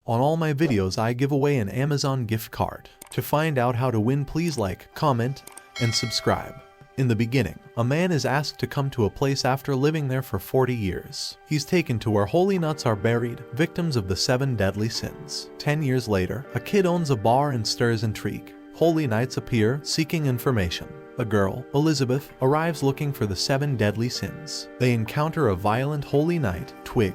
On all my videos I give away an Amazon gift card. To find out how to win, please like, comment, and subscribe. In the beginning, a man is asked to come to a place after living there for 40 years. He's taken to where holy nuts are buried, victims of the 7 deadly sins. 10 years later, a kid owns a bar and stirs intrigue. Holy Knights appear, seeking information. A girl, Elizabeth, arrives looking for the 7 deadly sins. They encounter a violent holy knight, Twig,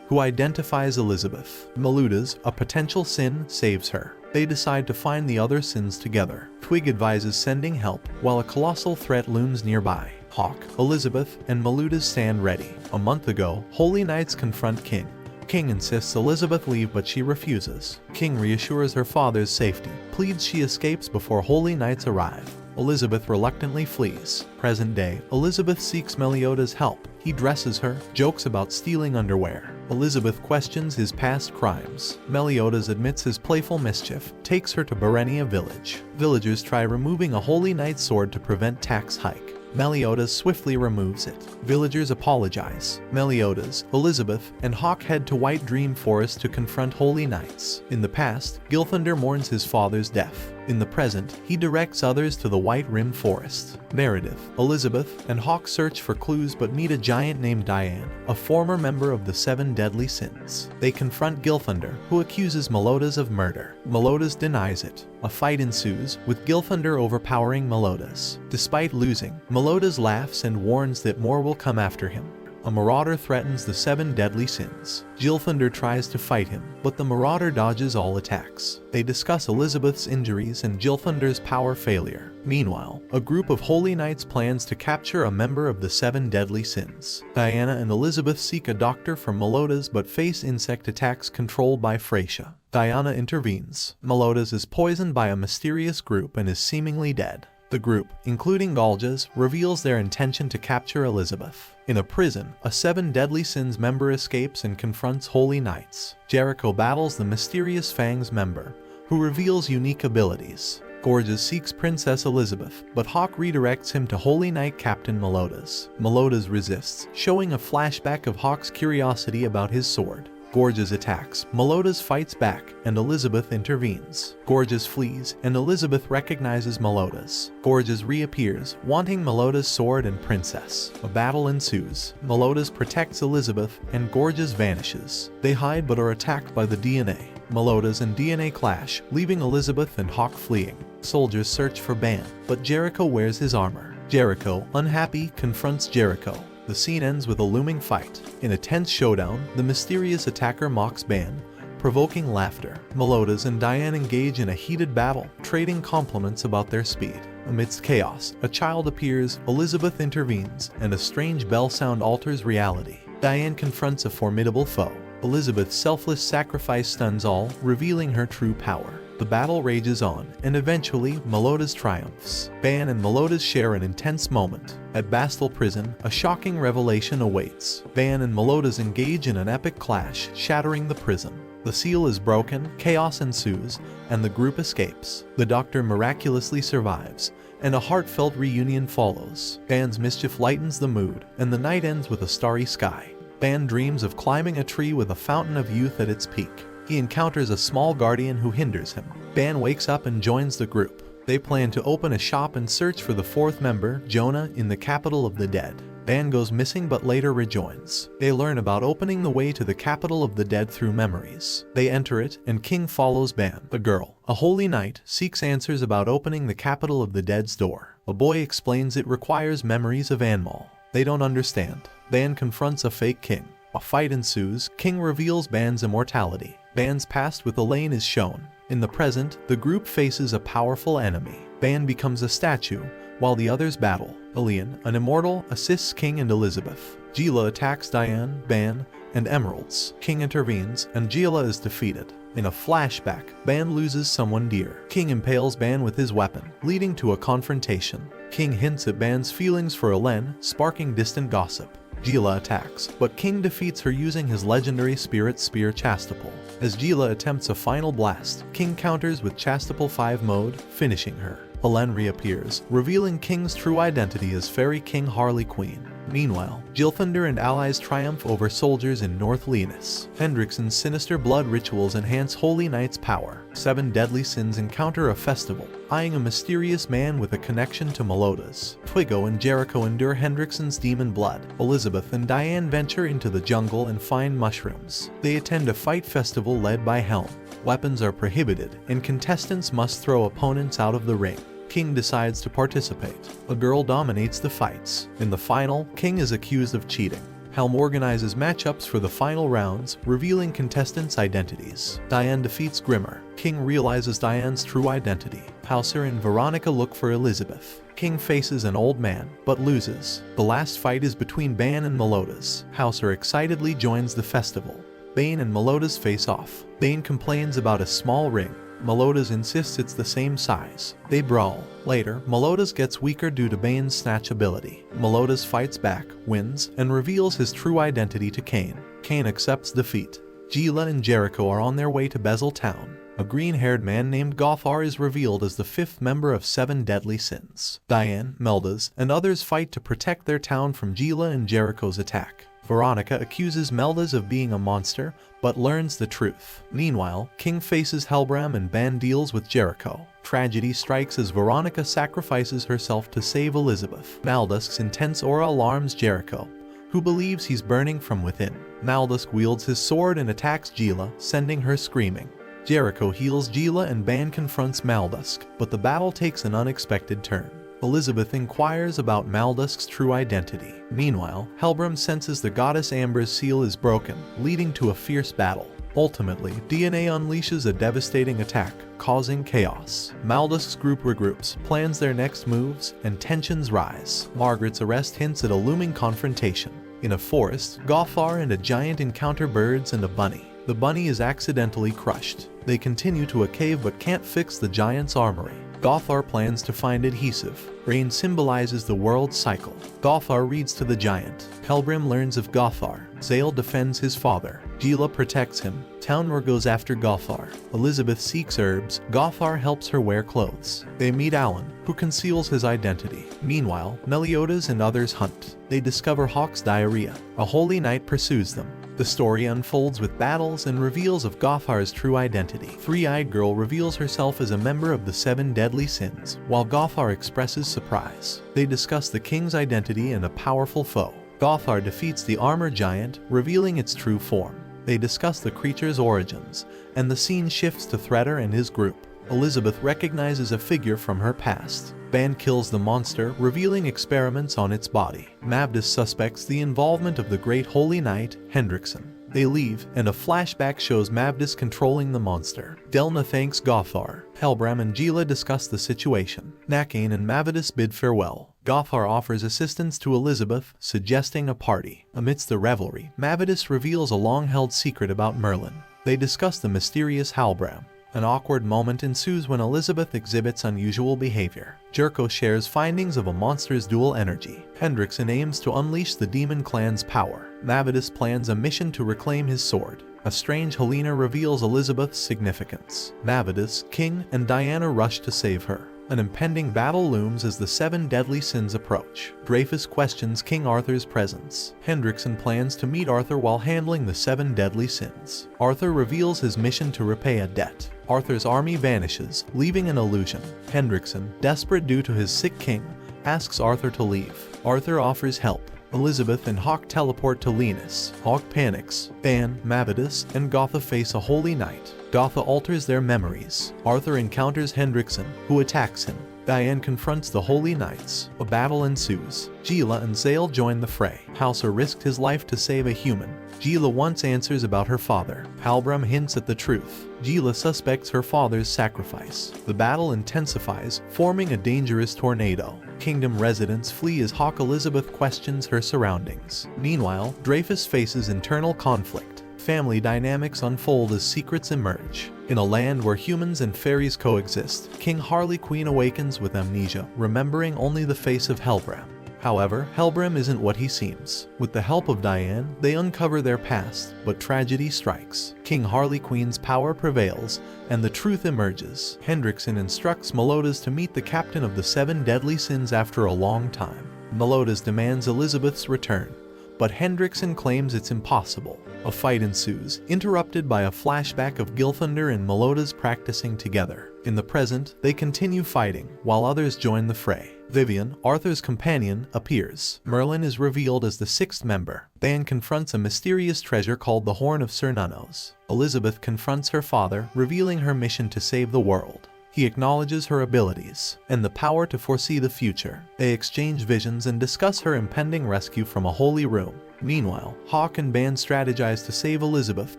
who identifies Elizabeth. Maluda's, a potential sin, saves her. They decide to find the other sins together. Twig advises sending help, while a colossal threat looms nearby. Hawk, Elizabeth, and Maluda's stand ready. A month ago, Holy Knights confront King. King insists Elizabeth leave, but she refuses. King reassures her father's safety, pleads she escapes before Holy Knights arrive. Elizabeth reluctantly flees. Present day, Elizabeth seeks Meliodas' help. He dresses her, jokes about stealing underwear. Elizabeth questions his past crimes. Meliodas admits his playful mischief, takes her to Britannia village. Villagers try removing a Holy Knight sword to prevent tax hike. Meliodas swiftly removes it. Villagers apologize. Meliodas, Elizabeth, and Hawk head to White Dream Forest to confront Holy Knights. In the past, Gilthunder mourns his father's death. In the present, he directs others to the White Rim Forest. Narrative: Elizabeth and Hawk search for clues but meet a giant named Diane, a former member of the 7 deadly sins. They confront Gilthunder, who accuses Meliodas of murder. Meliodas denies it. A fight ensues, with Gilthunder overpowering Meliodas. Despite losing, Meliodas laughs and warns that more will come after him. A marauder threatens the 7 deadly sins. Gilthunder tries to fight him, but the marauder dodges all attacks. They discuss Elizabeth's injuries and Gilthunder's power failure. Meanwhile, a group of holy knights plans to capture a member of the 7 deadly sins. Diana and Elizabeth seek a doctor from Meliodas but face insect attacks controlled by Thracia. Diana intervenes. Meliodas is poisoned by a mysterious group and is seemingly dead. The group, including Galjas, reveals their intention to capture Elizabeth. In a prison, a 7 deadly sins member escapes and confronts Holy Knights. Jericho battles the mysterious Fangs member, who reveals unique abilities. Gorges seeks Princess Elizabeth, but Hawk redirects him to Holy Knight Captain Meliodas. Meliodas resists, showing a flashback of Hawk's curiosity about his sword. Gorges attacks, Meliodas fights back, and Elizabeth intervenes. Gorges flees, and Elizabeth recognizes Meliodas. Gorges reappears, wanting Meliodas' sword and princess. A battle ensues. Meliodas protects Elizabeth, and Gorges vanishes. They hide but are attacked by the DNA. Meliodas and DNA clash, leaving Elizabeth and Hawk fleeing. Soldiers search for Ban, but Jericho wears his armor. Jericho, unhappy, confronts Jericho. The scene ends with a looming fight. In a tense showdown, the mysterious attacker mocks Ban, provoking laughter. Meliodas and Diane engage in a heated battle, trading compliments about their speed. Amidst chaos, a child appears, Elizabeth intervenes, and a strange bell sound alters reality. Diane confronts a formidable foe. Elizabeth's selfless sacrifice stuns all, revealing her true power. The battle rages on, and eventually, Meliodas triumphs. Ban and Meliodas share an intense moment. At Bastel Prison, a shocking revelation awaits. Ban and Meliodas engage in an epic clash, shattering the prison. The seal is broken, chaos ensues, and the group escapes. The doctor miraculously survives, and a heartfelt reunion follows. Ban's mischief lightens the mood, and the night ends with a starry sky. Ban dreams of climbing a tree with a fountain of youth at its peak. He encounters a small guardian who hinders him. Ban wakes up and joins the group. They plan to open a shop and search for the 4th member, Jonah, in the capital of the dead. Ban goes missing but later rejoins. They learn about opening the way to the capital of the dead through memories. They enter it, and King follows Ban. The girl, a holy knight, seeks answers about opening the capital of the dead's door. A boy explains it requires memories of Anmal. They don't understand. Ban confronts a fake king. A fight ensues. King reveals Ban's immortality. Ban's past with Elaine is shown. In the present, the group faces a powerful enemy. Ban becomes a statue, while the others battle. Elian, an immortal, assists King and Elizabeth. Gila attacks Diane, Ban, and Emeralds. King intervenes, and Gila is defeated. In a flashback, Ban loses someone dear. King impales Ban with his weapon, leading to a confrontation. King hints at Ban's feelings for Elaine, sparking distant gossip. Gila attacks, but King defeats her using his legendary spirit spear Chastipole. As Gila attempts a final blast, King counters with Chastipole 5 mode, finishing her. Elaine reappears, revealing King's true identity as Fairy King Harley Quinn. Meanwhile, Gilthunder and allies triumph over soldiers in North Linus. Hendrickson's sinister blood rituals enhance Holy Knight's power. 7 deadly sins encounter a festival, eyeing a mysterious man with a connection to Melodas. Twigo and Jericho endure Hendrickson's demon blood. Elizabeth and Diane venture into the jungle and find mushrooms. They attend a fight festival led by Helm. Weapons are prohibited, and contestants must throw opponents out of the ring. King decides to participate. A girl dominates the fights. In the final, King is accused of cheating. Helm organizes matchups for the final rounds, revealing contestants' identities. Diane defeats Grimmer. King realizes Diane's true identity. Hauser and Veronica look for Elizabeth. King faces an old man, but loses. The last fight is between Ban and Melodas. Hauser excitedly joins the festival. Bane and Melodas face off. Bane complains about a small ring. Melodas insists it's the same size. They brawl. Later, Melodas gets weaker due to Bane's snatch ability. Melodas fights back, wins, and reveals his true identity to Kane. Kane accepts defeat. Gila and Jericho are on their way to Bezel Town. A green-haired man named Gothar is revealed as the 5th member of 7 deadly sins. Diane, Meldas, and others fight to protect their town from Gila and Jericho's attack. Veronica accuses Meldas of being a monster, but learns the truth. Meanwhile, King faces Helbram and Ban deals with Jericho. Tragedy strikes as Veronica sacrifices herself to save Elizabeth. Maldusk's intense aura alarms Jericho, who believes he's burning from within. Maldusk wields his sword and attacks Gila, sending her screaming. Jericho heals Gila and Ban confronts Maldusk, but the battle takes an unexpected turn. Elizabeth inquires about Maldusk's true identity. Meanwhile, Helbram senses the goddess Amber's seal is broken, leading to a fierce battle. Ultimately, DNA unleashes a devastating attack, causing chaos. Maldusk's group regroups, plans their next moves, and tensions rise. Margaret's arrest hints at a looming confrontation. In a forest, Gothar and a giant encounter birds and a bunny. The bunny is accidentally crushed. They continue to a cave but can't fix the giant's armory. Gothar plans to find adhesive. Rain symbolizes the world's cycle. Gothar reads to the giant. Helbram learns of Gothar. Zale defends his father. Gila protects him. Townmore goes after Gothar. Elizabeth seeks herbs. Gothar helps her wear clothes. They meet Alan, who conceals his identity. Meanwhile, Meliodas and others hunt. They discover Hawk's diarrhea. A holy knight pursues them. The story unfolds with battles and reveals of Gothar's true identity. Three-Eyed Girl reveals herself as a member of the 7 deadly sins, while Gothar expresses surprise. They discuss the king's identity and a powerful foe. Gothar defeats the armor giant, revealing its true form. They discuss the creature's origins, and the scene shifts to Threader and his group. Elizabeth recognizes a figure from her past. Ban kills the monster, revealing experiments on its body. Mabdus suspects the involvement of the great holy knight, Hendrickson. They leave, and a flashback shows Mabdus controlling the monster. Delna thanks Gothar. Helbram and Gila discuss the situation. Nakane and Mavadus bid farewell. Gothar offers assistance to Elizabeth, suggesting a party. Amidst the revelry, Mavadus reveals a long-held secret about Merlin. They discuss the mysterious Halbram. An awkward moment ensues when Elizabeth exhibits unusual behavior. Jericho shares findings of a monster's dual energy. Hendrickson aims to unleash the demon clan's power. Mavadus plans a mission to reclaim his sword. A strange Helena reveals Elizabeth's significance. Mavadus, King, and Diana rush to save her. An impending battle looms as the 7 deadly sins approach. Dreyfus questions King Arthur's presence. Hendrickson plans to meet Arthur while handling the 7 deadly sins. Arthur reveals his mission to repay a debt. Arthur's army vanishes, leaving an illusion. Hendrickson, desperate due to his sick king, asks Arthur to leave. Arthur offers help. Elizabeth and Hawk teleport to Linus. Hawk panics. Ban, Mavadus, and Gotha face a holy knight. Gotha alters their memories. Arthur encounters Hendrickson, who attacks him. Diane confronts the Holy Knights. A battle ensues. Gila and Zale join the fray. Hauser risked his life to save a human. Gila wants answers about her father. Halbram hints at the truth. Gila suspects her father's sacrifice. The battle intensifies, forming a dangerous tornado. Kingdom residents flee as Hawk Elizabeth questions her surroundings. Meanwhile, Dreyfus faces internal conflict. Family dynamics unfold as secrets emerge. In a land where humans and fairies coexist, King Harley Quinn awakens with amnesia, remembering only the face of Helbram. However, Helbram isn't what he seems. With the help of Diane, they uncover their past, but tragedy strikes. King Harley Quinn's power prevails, and the truth emerges. Hendrickson instructs Melodas to meet the captain of the 7 deadly sins after a long time. Meliodas demands Elizabeth's return, but Hendrickson claims it's impossible. A fight ensues, interrupted by a flashback of Gilthunder and Meliodas practicing together. In the present, they continue fighting, while others join the fray. Vivian, Arthur's companion, appears. Merlin is revealed as the sixth member. Ban confronts a mysterious treasure called the Horn of Cernunnos. Elizabeth confronts her father, revealing her mission to save the world. He acknowledges her abilities and the power to foresee the future. They exchange visions and discuss her impending rescue from a holy room. Meanwhile, Hawke and Ban strategize to save Elizabeth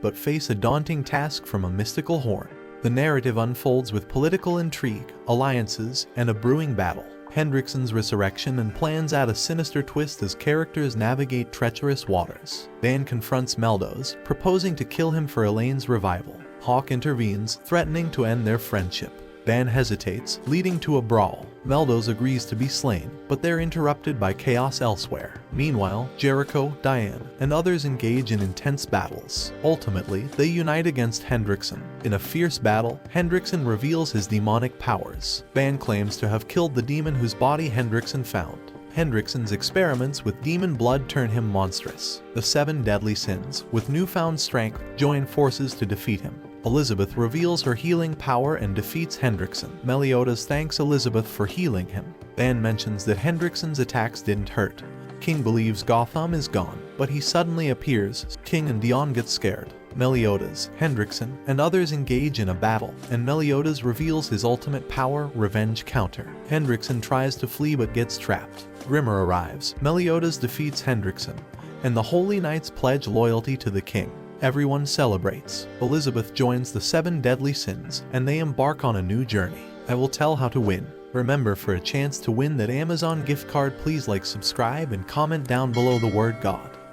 but face a daunting task from a mystical horn. The narrative unfolds with political intrigue, alliances, and a brewing battle. Hendrickson's resurrection and plans add a sinister twist as characters navigate treacherous waters. Ban confronts Meliodas, proposing to kill him for Elaine's revival. Hawke intervenes, threatening to end their friendship. Ban hesitates, leading to a brawl. Meliodas agrees to be slain, but they're interrupted by chaos elsewhere. Meanwhile, Jericho, Diane, and others engage in intense battles. Ultimately, they unite against Hendrickson. In a fierce battle, Hendrickson reveals his demonic powers. Ban claims to have killed the demon whose body Hendrickson found. Hendrickson's experiments with demon blood turn him monstrous. The 7 deadly sins, with newfound strength, join forces to defeat him. Elizabeth reveals her healing power and defeats Hendrickson. Meliodas thanks Elizabeth for healing him. Ban mentions that Hendrickson's attacks didn't hurt. King believes Gotham is gone, but he suddenly appears. King and Dion get scared. Meliodas, Hendrickson, and others engage in a battle, and Meliodas reveals his ultimate power, revenge counter. Hendrickson tries to flee but gets trapped. Grimmer arrives. Meliodas defeats Hendrickson, and the Holy Knights pledge loyalty to the king. Everyone celebrates. Elizabeth joins the 7 deadly sins, and they embark on a new journey. I will tell how to win. Remember, for a chance to win that Amazon gift card, please like, subscribe, and comment down below the word God.